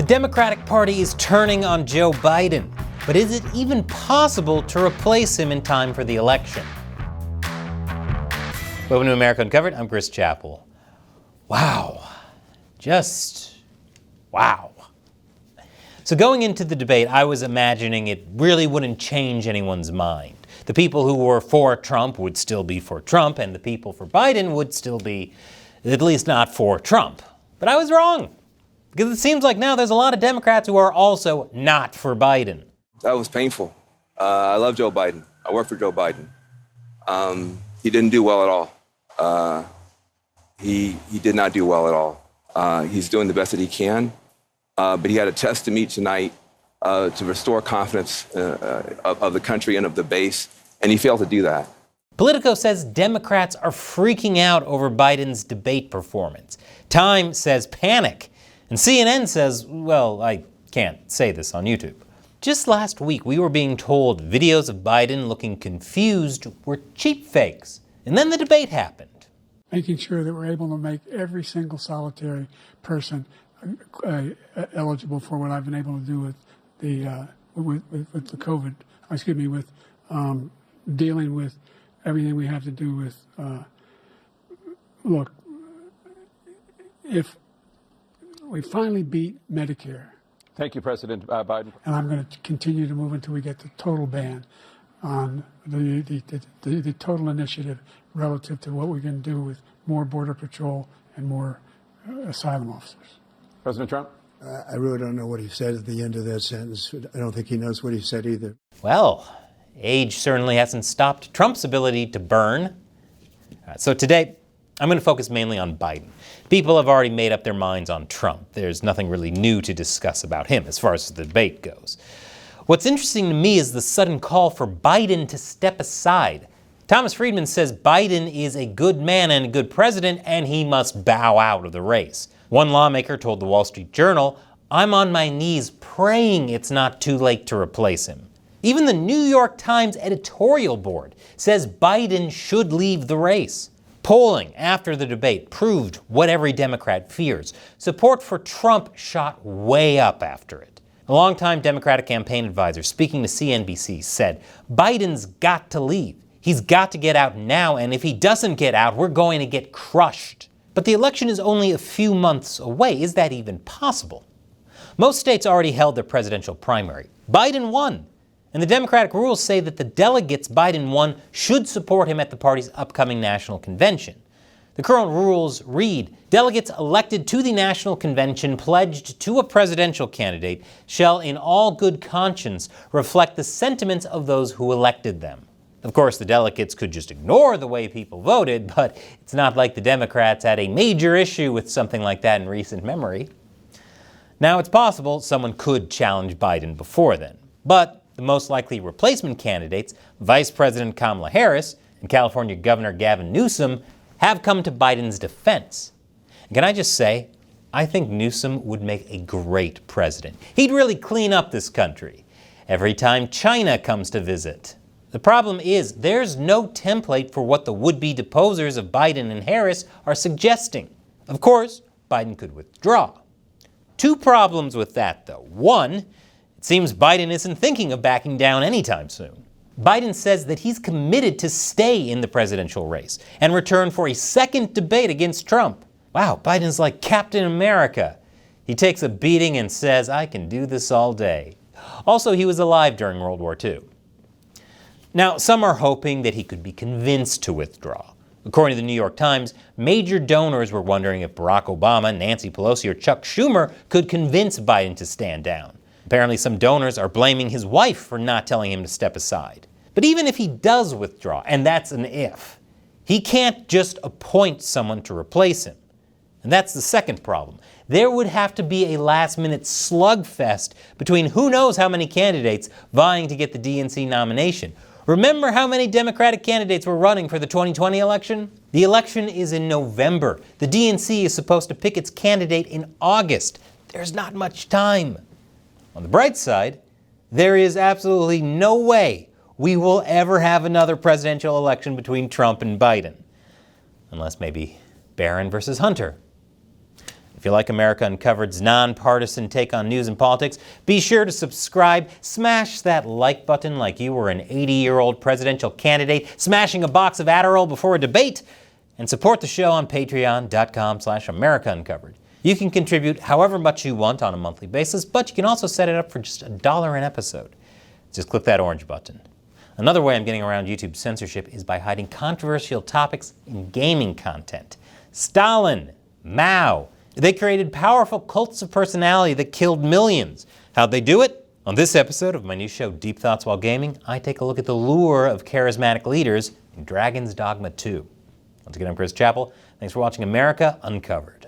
Democratic Party is turning on Joe Biden, but is it even possible to replace him in time for the election? Welcome to America Uncovered. I'm Chris Chappell. Wow. Just wow. So going into the debate, I was imagining it really wouldn't change anyone's mind. The people who were for Trump would still be for Trump, and the people for Biden would still be at least not for Trump. But I was wrong, because it seems like now there's a lot of Democrats who are also not for Biden. That was painful. I love Joe Biden. I work for Joe Biden. He didn't do well at all. He did not do well at all. He's doing the best that he can, but he had a test to meet tonight to restore confidence of the country and of the base, and he failed to do that. Politico says Democrats are freaking out over Biden's debate performance. Time says panic. And CNN says, well, I can't say this on YouTube. Just last week, we were being told videos of Biden looking confused were cheap fakes. And then the debate happened. Making sure that we're able to make every single solitary person eligible for what I've been able to do with the COVID, with dealing with everything we have to do with, look, if we finally beat Medicare. Thank you, President Biden. And I'm going to continue to move until we get the total ban on the total initiative relative to what we're going to do with more Border Patrol and more asylum officers. President Trump? I really don't know what he said at the end of that sentence. I don't think he knows what he said either. Well, age certainly hasn't stopped Trump's ability to burn. So today, I'm going to focus mainly on Biden. People have already made up their minds on Trump. There's nothing really new to discuss about him as far as the debate goes. What's interesting to me is the sudden call for Biden to step aside. Thomas Friedman says Biden is a good man and a good president, and he must bow out of the race. One lawmaker told the Wall Street Journal, "I'm on my knees praying it's not too late to replace him." Even the New York Times editorial board says Biden should leave the race. Polling after the debate proved what every Democrat fears. Support for Trump shot way up after it. A longtime Democratic campaign advisor speaking to CNBC said, "Biden's got to leave. He's got to get out now, and if he doesn't get out, we're going to get crushed." But the election is only a few months away. Is that even possible? Most states already held their presidential primary. Biden won. And the Democratic rules say that the delegates Biden won should support him at the party's upcoming national convention. The current rules read, delegates elected to the national convention pledged to a presidential candidate shall in all good conscience reflect the sentiments of those who elected them. Of course, the delegates could just ignore the way people voted, but it's not like the Democrats had a major issue with something like that in recent memory. Now, it's possible someone could challenge Biden before then, but the most likely replacement candidates, Vice President Kamala Harris and California Governor Gavin Newsom, have come to Biden's defense. And can I just say, I think Newsom would make a great president. He'd really clean up this country every time China comes to visit. The problem is there's no template for what the would-be deposers of Biden and Harris are suggesting. Of course, Biden could withdraw. Two problems with that, though. One, it seems Biden isn't thinking of backing down anytime soon. Biden says that he's committed to stay in the presidential race and return for a second debate against Trump. Wow, Biden's like Captain America. He takes a beating and says, I can do this all day. Also, he was alive during World War II. Now, some are hoping that he could be convinced to withdraw. According to the New York Times, major donors were wondering if Barack Obama, Nancy Pelosi, or Chuck Schumer could convince Biden to stand down. Apparently, some donors are blaming his wife for not telling him to step aside. But even if he does withdraw, and that's an if, he can't just appoint someone to replace him. And that's the second problem. There would have to be a last-minute slugfest between who knows how many candidates vying to get the DNC nomination. Remember how many Democratic candidates were running for the 2020 election? The election is in November. The DNC is supposed to pick its candidate in August. There's not much time. On the bright side, there is absolutely no way we will ever have another presidential election between Trump and Biden. Unless maybe Barron versus Hunter. If you like America Uncovered's nonpartisan take on news and politics, be sure to subscribe, smash that like button like you were an 80-year-old presidential candidate smashing a box of Adderall before a debate, and support the show on patreon.com/America Uncovered. You can contribute however much you want on a monthly basis, but you can also set it up for just $1 an episode. Just click that orange button. Another way I'm getting around YouTube censorship is by hiding controversial topics in gaming content. Stalin, Mao, they created powerful cults of personality that killed millions. How'd they do it? On this episode of my new show, Deep Thoughts While Gaming, I take a look at the lure of charismatic leaders in Dragon's Dogma 2. Once again, I'm Chris Chappell. Thanks for watching America Uncovered.